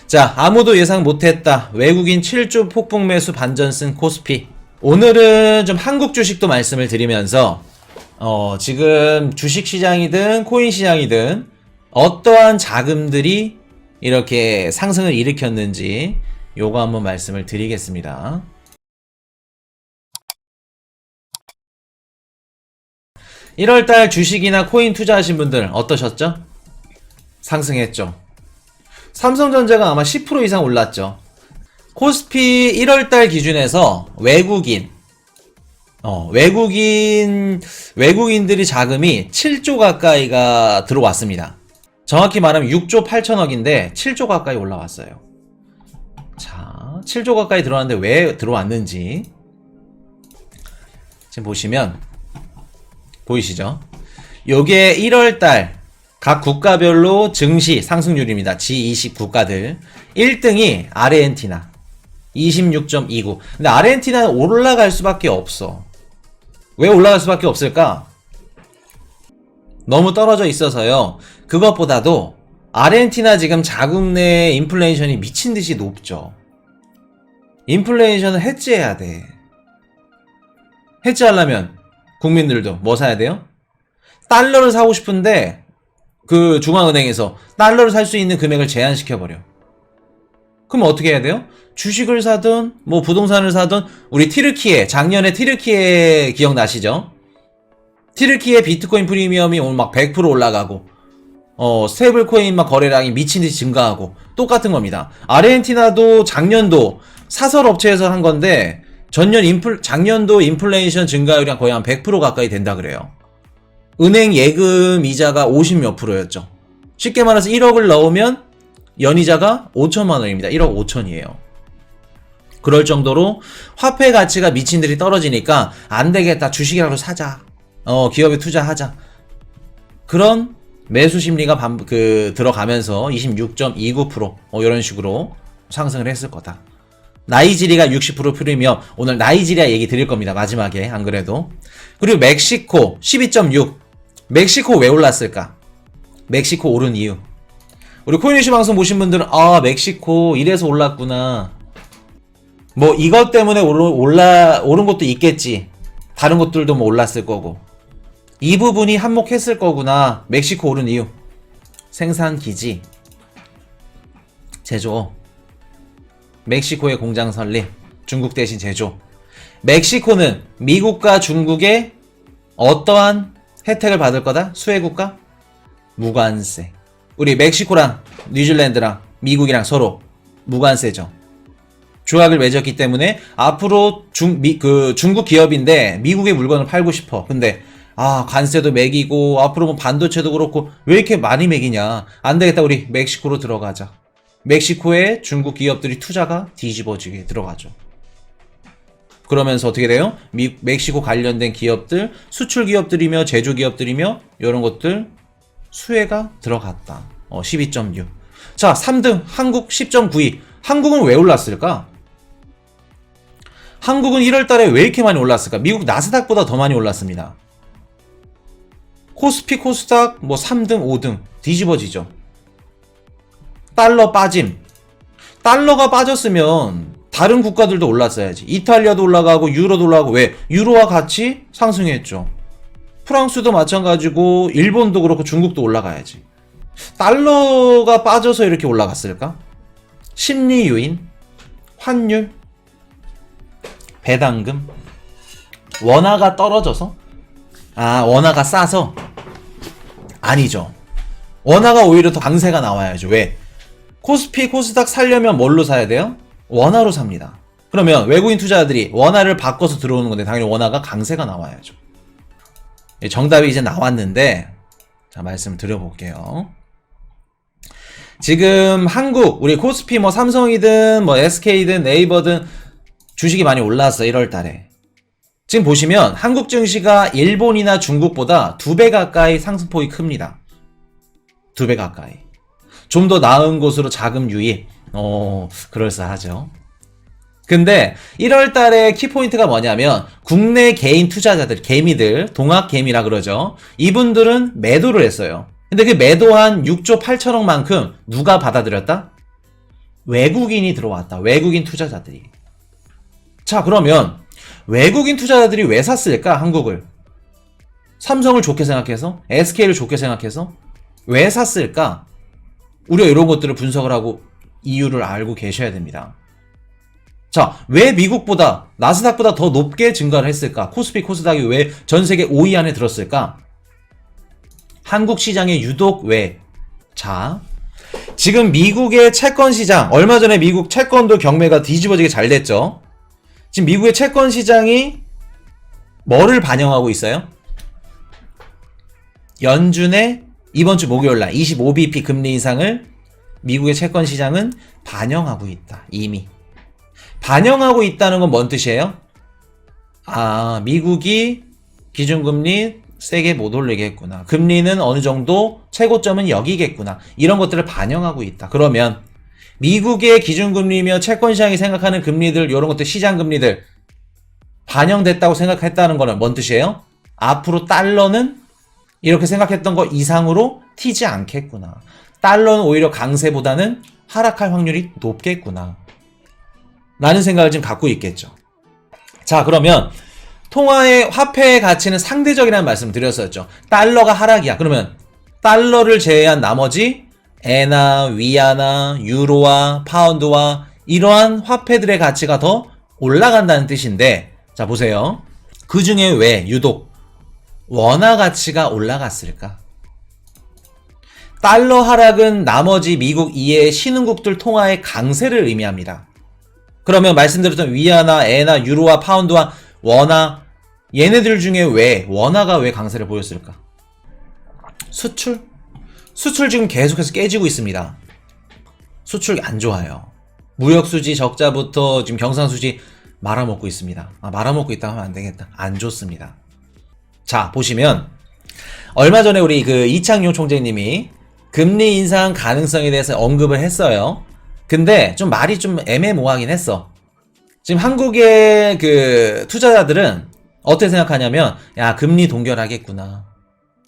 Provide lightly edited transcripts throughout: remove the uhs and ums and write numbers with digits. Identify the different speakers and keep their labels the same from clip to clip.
Speaker 1: 자, 아무도 예상 못했다. 외국인 7조 폭풍 매수 반전 쓴 코스피. 오늘은 좀 한국 주식도 말씀을 드리면서 지금 주식 시장이든 코인 시장이든 어떠한 자금들이 이렇게 상승을 일으켰는지 요거 한번 말씀을 드리겠습니다. (1월달) 주식이나 코인 투자하신 분들 어떠셨죠? 상승했죠. 삼성전자가 아마 10% 이상 올랐죠. 코스피 1월달 기준에서 외국인들이 자금이 7조 가까이가 들어왔습니다. 정확히 말하면 6조 8천억인데 7조 가까이 올라왔어요. 자, 7조 가까이 들어왔는데 왜 들어왔는지 지금 보시면 보이시죠? 요게 1월달 각 국가별로 증시 상승률입니다. G20 국가들 1등이 아르헨티나 26.29. 근데 아르헨티나는 올라갈 수밖에 없어. 왜 올라갈 수밖에 없을까? 너무 떨어져 있어서요. 그것보다도 아르헨티나 지금 자국 내 인플레이션이 미친듯이 높죠. 인플레이션을 해지해야 돼. 해지하려면 국민들도 뭐 사야 돼요? 달러를 사고 싶은데 그 중앙은행에서 달러를 살 수 있는 금액을 제한시켜버려. 그럼 어떻게 해야 돼요? 주식을 사든 뭐 부동산을 사든. 우리 티르키예, 작년에 티르키예 기억나시죠? 티르키예 비트코인 프리미엄이 오늘 막 100% 올라가고 스테이블코인 막 거래량이 미친듯이 증가하고 똑같은 겁니다. 아르헨티나도 작년도 사설 업체에서 한 건데 작년도 인플레이션 증가율이 거의 한 100% 가까이 된다 그래요. 은행 예금 이자가 50 몇 %였죠. 쉽게 말해서 1억을 넣으면 연이자가 5천만 원입니다. 1억 5천이에요. 그럴 정도로 화폐 가치가 미친들이 떨어지니까 안 되겠다. 주식이라도 사자. 기업에 투자하자. 그런 매수 심리가 들어가면서 26.29% 이런 식으로 상승을 했을 거다. 나이지리가 60% 프리미엄. 오늘 나이지리아 얘기 드릴 겁니다. 마지막에 안 그래도. 그리고 멕시코 12.6. 멕시코 왜 올랐을까? 멕시코 오른 이유. 우리 코인이슈 방송 보신 분들은 멕시코 이래서 올랐구나. 뭐 이것 때문에 오른 것도 있겠지. 다른 것들도 뭐 올랐을 거고. 이 부분이 한몫했을 거구나. 멕시코 오른 이유. 생산기지, 제조. 멕시코의 공장 설립, 중국 대신 제조. 멕시코는 미국과 중국의 어떠한 혜택을 받을 거다? 수혜국가? 무관세. 우리 멕시코랑 뉴질랜드랑 미국이랑 서로 무관세죠. 조약을 맺었기 때문에 앞으로 중국 기업인데 미국의 물건을 팔고 싶어. 근데 관세도 매기고 앞으로 뭐 반도체도 그렇고 왜 이렇게 많이 매기냐. 안 되겠다. 우리 멕시코로 들어가자. 멕시코에 중국 기업들이 투자가 뒤집어지게 들어가죠. 그러면서 어떻게 돼요? 멕시코 관련된 기업들, 수출 기업들이며 제조 기업들이며 이런 것들 수혜가 들어갔다. 12.6. 자, 3등 한국 10.92. 한국은 왜 올랐을까? 한국은 1월달에 왜 이렇게 많이 올랐을까? 미국 나스닥보다 더 많이 올랐습니다. 코스피, 코스닥 3등, 5등 뒤집어지죠. 달러 빠짐. 달러가 빠졌으면 다른 국가들도 올랐어야지. 이탈리아도 올라가고 유로도 올라가고. 왜? 유로와 같이 상승했죠. 프랑스도 마찬가지고 일본도 그렇고 중국도 올라가야지. 달러가 빠져서 이렇게 올라갔을까? 심리 요인, 환율, 배당금, 원화가 떨어져서? 원화가 싸서? 아니죠. 원화가 오히려 더 강세가 나와야죠. 왜? 코스피, 코스닥 살려면 뭘로 사야 돼요? 원화로 삽니다. 그러면 외국인 투자자들이 원화를 바꿔서 들어오는 건데 당연히 원화가 강세가 나와야죠. 정답이 이제 나왔는데 자, 말씀 드려볼게요. 지금 한국 우리 코스피 삼성이든 SK든 네이버든 주식이 많이 올랐어. 1월달에. 지금 보시면 한국 증시가 일본이나 중국보다 2배 가까이 상승폭이 큽니다. 2배 가까이. 좀 더 나은 곳으로 자금 유입. 그럴싸하죠. 근데 1월달에 키포인트가 뭐냐면 국내 개인 투자자들, 개미들, 동학개미라 그러죠. 이분들은 매도를 했어요. 근데 그 매도한 6조 8천억만큼 누가 받아들였다? 외국인이 들어왔다. 외국인 투자자들이. 자, 그러면 외국인 투자자들이 왜 샀을까? 한국을. 삼성을 좋게 생각해서? SK를 좋게 생각해서? 왜 샀을까? 우리가 이런 것들을 분석을 하고 이유를 알고 계셔야 됩니다. 자, 왜 미국보다 나스닥보다 더 높게 증가를 했을까? 코스피 코스닥이 왜 전 세계 5위 안에 들었을까? 한국 시장에 유독 왜? 자, 지금 미국의 채권 시장, 얼마 전에 미국 채권도 경매가 뒤집어지게 잘 됐죠. 지금 미국의 채권 시장이 뭐를 반영하고 있어요? 연준의 이번 주 목요일날 25bp 금리 인상을 미국의 채권 시장은 반영하고 있다. 이미. 반영하고 있다는 건 뭔 뜻이에요? 아, 미국이 기준금리 세게 못 올리겠구나. 금리는 어느 정도 최고점은 여기겠구나. 이런 것들을 반영하고 있다. 그러면 미국의 기준금리며 채권시장이 생각하는 금리들, 이런 것들 시장금리들 반영됐다고 생각했다는 거는 뭔 뜻이에요? 앞으로 달러는 이렇게 생각했던 거 이상으로 튀지 않겠구나. 달러는 오히려 강세보다는 하락할 확률이 높겠구나. 라는 생각을 지금 갖고 있겠죠. 자, 그러면 통화의 화폐의 가치는 상대적이라는 말씀을 드렸었죠. 달러가 하락이야. 그러면 달러를 제외한 나머지 엔화, 위안화, 유로와 파운드와 이러한 화폐들의 가치가 더 올라간다는 뜻인데, 자 보세요. 그 중에 왜 유독 원화 가치가 올라갔을까? 달러 하락은 나머지 미국 이외의 신흥국들 통화의 강세를 의미합니다. 그러면 말씀드렸던 위안화, 엔화, 유로와 파운드와 원화, 얘네들 중에 왜 원화가 왜 강세를 보였을까? 수출? 수출 지금 계속해서 깨지고 있습니다. 수출 안 좋아요. 무역수지 적자부터 지금 경상수지 말아먹고 있습니다. 아, 말아먹고 있다 하면 안 되겠다. 안 좋습니다. 자, 보시면 얼마 전에 우리 그 이창용 총재님이 금리 인상 가능성에 대해서 언급을 했어요. 근데 좀 말이 좀 애매모호하긴 했어. 지금 한국의 그 투자자들은 어떻게 생각하냐면, 야, 금리 동결하겠구나.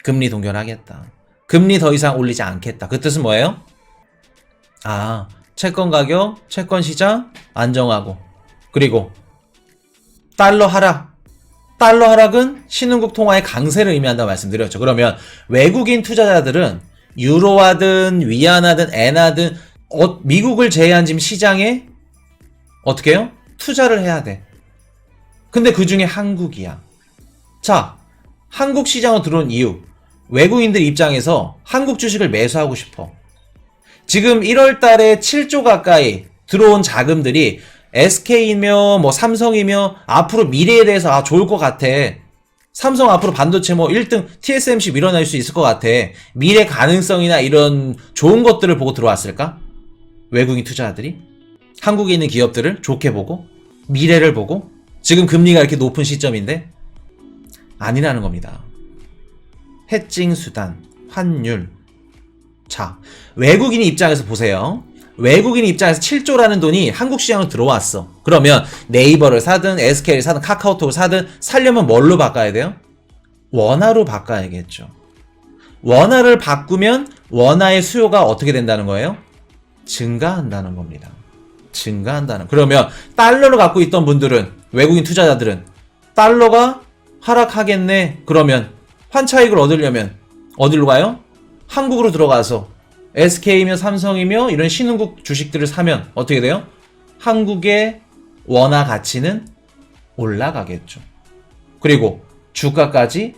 Speaker 1: 금리 동결하겠다. 금리 더 이상 올리지 않겠다. 그 뜻은 뭐예요? 아, 채권 가격, 채권 시장 안정하고, 그리고 달러 하락. 달러 하락은 신흥국 통화의 강세를 의미한다고 말씀드렸죠. 그러면 외국인 투자자들은 유로화든 위안화든 엔화든 미국을 제외한 지금 시장에 어떻게 해요? 투자를 해야 돼. 근데 그 중에 한국이야. 자, 한국 시장으로 들어온 이유. 외국인들 입장에서 한국 주식을 매수하고 싶어. 지금 1월 달에 7조 가까이 들어온 자금들이 SK이며 뭐 삼성이며 앞으로 미래에 대해서 아, 좋을 것 같아. 삼성 앞으로 반도체 뭐 1등 TSMC 밀어낼 수 있을 것 같아. 미래 가능성이나 이런 좋은 것들을 보고 들어왔을까? 외국인 투자자들이? 한국에 있는 기업들을 좋게 보고? 미래를 보고? 지금 금리가 이렇게 높은 시점인데? 아니라는 겁니다. 해칭 수단, 환율. 자, 외국인 입장에서 보세요. 외국인 입장에서 7조라는 돈이 한국 시장으로 들어왔어. 그러면 네이버를 사든 SK를 사든 카카오톡을 사든 살려면 뭘로 바꿔야 돼요? 원화로 바꿔야겠죠. 원화를 바꾸면 원화의 수요가 어떻게 된다는 거예요? 증가한다는 겁니다. 증가한다는. 그러면 달러를 갖고 있던 분들은, 외국인 투자자들은 달러가 하락하겠네. 그러면 환차익을 얻으려면 어디로 가요? 한국으로 들어가서 SK이며 삼성이며 이런 신흥국 주식들을 사면 어떻게 돼요? 한국의 원화 가치는 올라가겠죠. 그리고 주가까지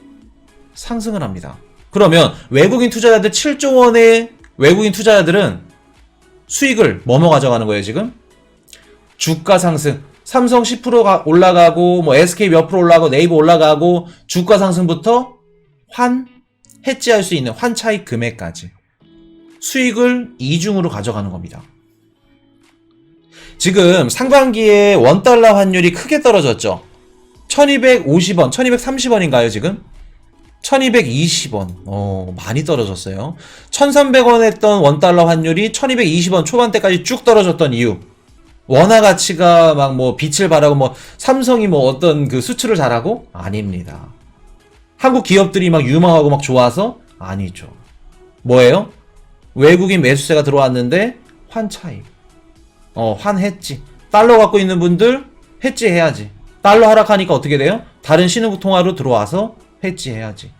Speaker 1: 상승을 합니다. 그러면 외국인 투자자들 7조 원의 외국인 투자자들은 수익을 뭐뭐 가져가는 거예요, 지금? 주가 상승. 삼성 10%가 올라가고 뭐 SK 몇 프로 올라가고 네이버 올라가고 주가 상승부터 해지할 수 있는 환차익 금액까지 수익을 이중으로 가져가는 겁니다. 지금 상반기에 원달러 환율이 크게 떨어졌죠. 1250원, 1230원인가요 지금? 1220원. 많이 떨어졌어요. 1300원 했던 원달러 환율이 1220원 초반대까지 쭉 떨어졌던 이유. 원화 가치가 막 뭐 빛을 발하고 뭐 삼성이 뭐 어떤 그 수출을 잘하고? 아닙니다. 한국 기업들이 막 유망하고 막 좋아서? 아니죠. 뭐예요? 외국인 매수세가 들어왔는데 환차익. 환해지. 달러 갖고 있는 분들 해지해야지. 달러 하락하니까 어떻게 돼요? 다른 신흥통화로 들어와서 해지해야지.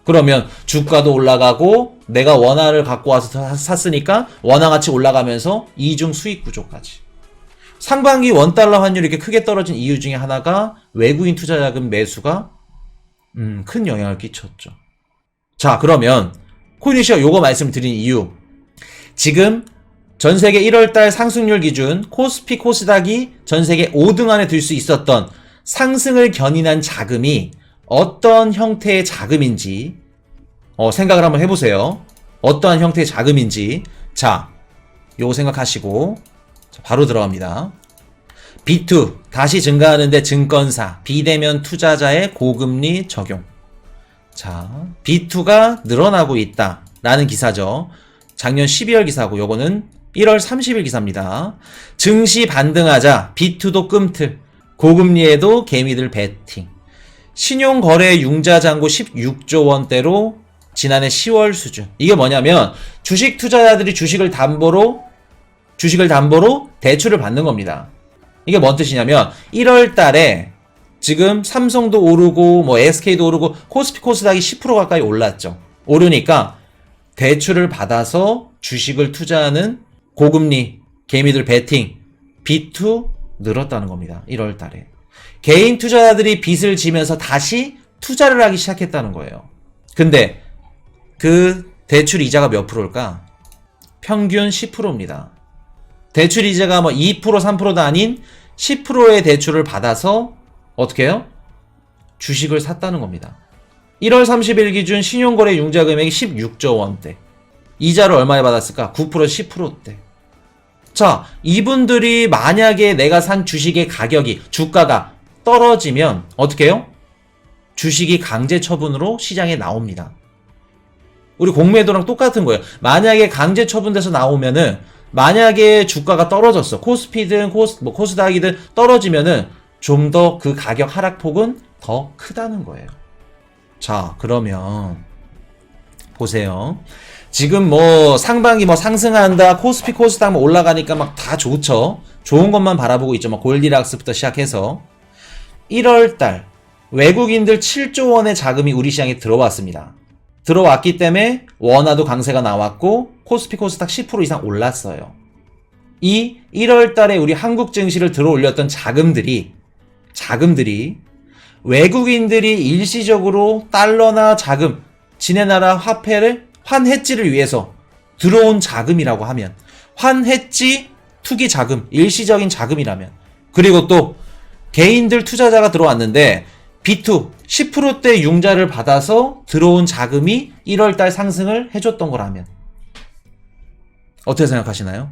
Speaker 1: 그러면 주가도 올라가고 내가 원화를 갖고 와서 샀으니까 원화 가치 올라가면서 이중 수익 구조까지. 상반기 원달러 환율이 이렇게 크게 떨어진 이유 중에 하나가 외국인 투자자금 매수가 큰 영향을 끼쳤죠. 자, 그러면 코인위시가 요거 말씀드린 이유, 지금 전세계 1월달 상승률 기준 코스피 코스닥이 전세계 5등 안에 들 수 있었던 상승을 견인한 자금이 어떤 형태의 자금인지 생각을 한번 해보세요. 어떠한 형태의 자금인지. 자, 요거 생각하시고 바로 들어갑니다. B2 다시 증가하는데 증권사 비대면 투자자의 고금리 적용. 자, B2가 늘어나고 있다 라는 기사죠. 작년 12월 기사고 요거는 1월 30일 기사입니다. 증시 반등하자 B2도 끔틀, 고금리에도 개미들 베팅. 신용거래 융자 잔고 16조 원대로 지난해 10월 수준. 이게 뭐냐면 주식 투자자들이 주식을 담보로 대출을 받는 겁니다. 이게 뭔 뜻이냐면 1월 달에 지금 삼성도 오르고 뭐 SK도 오르고 코스피 코스닥이 10% 가까이 올랐죠. 오르니까 대출을 받아서 주식을 투자하는 고금리 개미들 베팅 B2 늘었다는 겁니다. 1월 달에. 개인 투자자들이 빚을 지면서 다시 투자를 하기 시작했다는 거예요. 근데 그 대출 이자가 몇 프로일까? 평균 10%입니다. 대출 이자가 뭐 2% 3%도 아닌 10%의 대출을 받아서 어떻게 해요? 주식을 샀다는 겁니다. 1월 30일 기준 신용거래 융자 금액이 16조 원대. 이자를 얼마에 받았을까? 9% 10%대. 자, 이분들이 만약에 내가 산 주식의 가격이, 주가가 떨어지면 어떻게 해요? 주식이 강제 처분으로 시장에 나옵니다. 우리 공매도랑 똑같은 거예요. 만약에 강제 처분돼서 나오면은, 만약에 주가가 떨어졌어. 코스피든 코스닥이든 떨어지면은 좀 더 그 가격 하락폭은 더 크다는 거예요. 자, 그러면 보세요. 지금 뭐 상반기 뭐 상승한다, 코스피 코스닥 뭐 올라가니까 막 다 좋죠. 좋은 것만 바라보고 있죠. 뭐 골디락스부터 시작해서 1월달 외국인들 7조 원의 자금이 우리 시장에 들어왔습니다. 들어왔기 때문에 원화도 강세가 나왔고 코스피 코스닥 10% 이상 올랐어요. 이 1월달에 우리 한국 증시를 들어올렸던 자금들이 외국인들이 일시적으로 달러나 자금, 지네 나라 화폐를 환해지를 위해서 들어온 자금이라고 하면, 환해지 투기 자금, 일시적인 자금이라면, 그리고 또 개인들 투자자가 들어왔는데 B2 10%대 융자를 받아서 들어온 자금이 1월달 상승을 해줬던 거라면 어떻게 생각하시나요?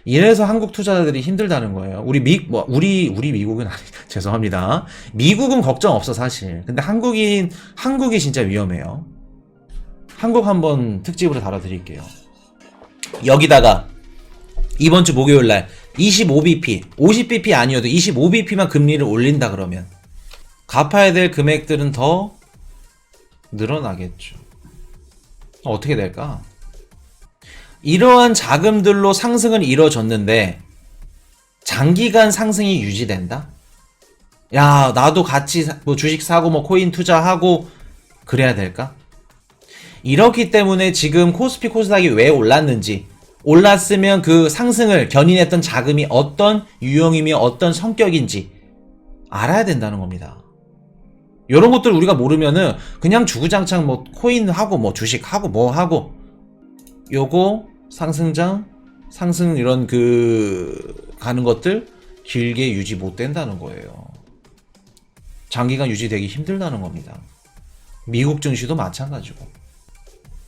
Speaker 1: 이래서 한국 투자자들이 힘들다는 거예요. 우리 미국은 아니, 죄송합니다. 미국은 걱정 없어 사실. 근데 한국이 진짜 위험해요. 한국 한번 특집으로 다뤄드릴게요. 여기다가 이번 주 목요일날 25bp, 50bp 아니어도 25bp만 금리를 올린다 그러면 갚아야 될 금액들은 더 늘어나겠죠. 어떻게 될까? 이러한 자금들로 상승은 이뤄졌는데 장기간 상승이 유지된다? 야, 나도 같이 뭐 주식 사고 뭐 코인 투자하고 그래야 될까? 이렇기 때문에 지금 코스피 코스닥이 왜 올랐는지, 올랐으면 그 상승을 견인했던 자금이 어떤 유형이며 어떤 성격인지 알아야 된다는 겁니다. 이런 것들 우리가 모르면은 그냥 주구장창 뭐 코인 하고 뭐 주식 하고 뭐 하고 요거 상승장 상승 이런 가는 것들 길게 유지 못 된다는 거예요. 장기간 유지되기 힘들다는 겁니다. 미국 증시도 마찬가지고.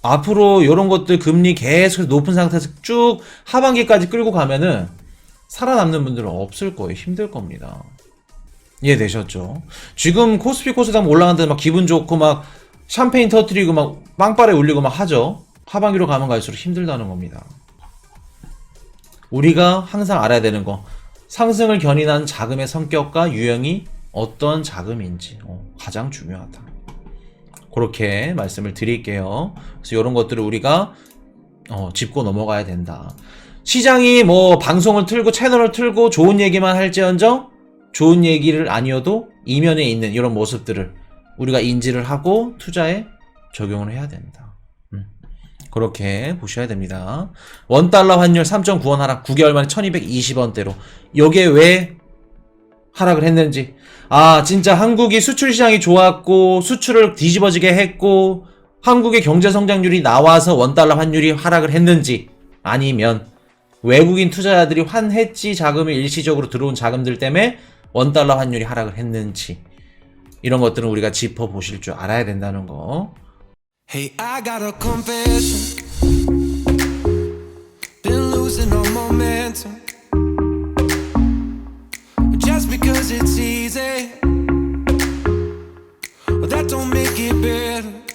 Speaker 1: 앞으로 이런 것들 금리 계속 높은 상태에서 쭉 하반기까지 끌고 가면은 살아남는 분들은 없을 거예요. 힘들 겁니다. 이해되셨죠? 지금 코스피 코스닥 올라가는데 막 기분 좋고 막 샴페인 터트리고 막 빵빠레 울리고 막 하죠. 하반기로 가면 갈수록 힘들다는 겁니다. 우리가 항상 알아야 되는 거, 상승을 견인한 자금의 성격과 유형이 어떤 자금인지 가장 중요하다. 그렇게 말씀을 드릴게요. 그래서 이런 것들을 우리가 짚고 넘어가야 된다. 시장이 뭐 방송을 틀고 채널을 틀고 좋은 얘기만 할지언정 좋은 얘기를 아니어도 이면에 있는 이런 모습들을 우리가 인지를 하고 투자에 적용을 해야 된다. 그렇게 보셔야 됩니다. 원달러 환율 3.9원 하락 9개월 만에 1220원대로. 요게 왜 하락을 했는지. 아, 진짜 한국이 수출 시장이 좋았고 수출을 뒤집어지게 했고 한국의 경제 성장률이 나와서 원달러 환율이 하락을 했는지, 아니면 외국인 투자자들이 환해지 자금이 일시적으로 들어온 자금들 때문에 원달러 환율이 하락을 했는지, 이런 것들은 우리가 짚어보실 줄 알아야 된다는 거.
Speaker 2: Hey, I got a confession. Been losing all momentum. Just because it's easy, that don't make it better.